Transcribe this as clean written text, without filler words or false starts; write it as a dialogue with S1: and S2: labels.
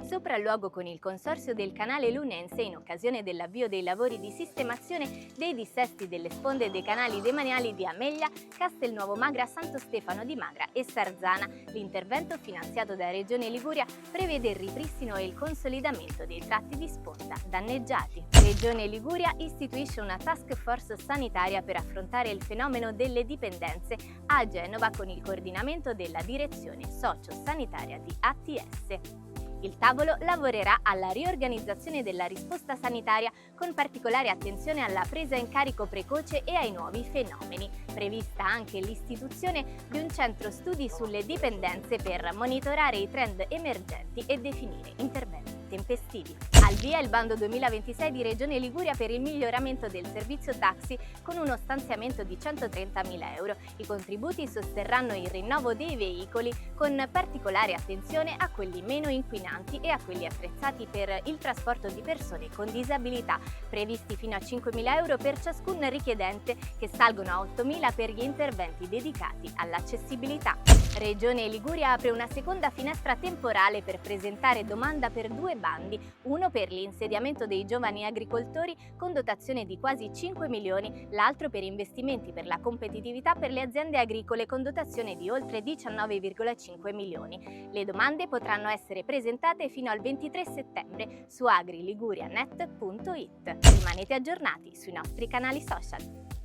S1: sopralluogo con il consorzio del canale Lunense in occasione dell'avvio dei lavori di sistemazione dei dissesti delle sponde dei canali demaniali di Ameglia, Castelnuovo Magra, Santo Stefano di Magra e Sarzana. L'intervento, finanziato da Regione Liguria, prevede il ripristino e il consolidamento dei tratti di sponda danneggiati. Regione Liguria istituisce una task force sanitaria per affrontare il fenomeno delle dipendenze a Genova con il coordinamento della direzione socio-sanitaria di ATS. Il tavolo lavorerà alla riorganizzazione della risposta sanitaria con particolare attenzione alla presa in carico precoce e ai nuovi fenomeni. Prevista anche l'istituzione di un centro studi sulle dipendenze per monitorare i trend emergenti e definire interventi tempestivi. Al via il bando 2026 di Regione Liguria per il miglioramento del servizio taxi con uno stanziamento di 130.000 euro. I contributi sosterranno il rinnovo dei veicoli con particolare attenzione a quelli meno inquinanti e a quelli attrezzati per il trasporto di persone con disabilità, previsti fino a 5.000 euro per ciascun richiedente, che salgono a 8.000 per gli interventi dedicati all'accessibilità. Regione Liguria apre una seconda finestra temporale per presentare domanda per 2 bandi, uno per l'insediamento dei giovani agricoltori con dotazione di quasi 5 milioni, l'altro per investimenti per la competitività per le aziende agricole con dotazione di oltre 19,5 milioni. Le domande potranno essere presentate fino al 23 settembre su agriligurianet.it. Rimanete aggiornati sui nostri canali social.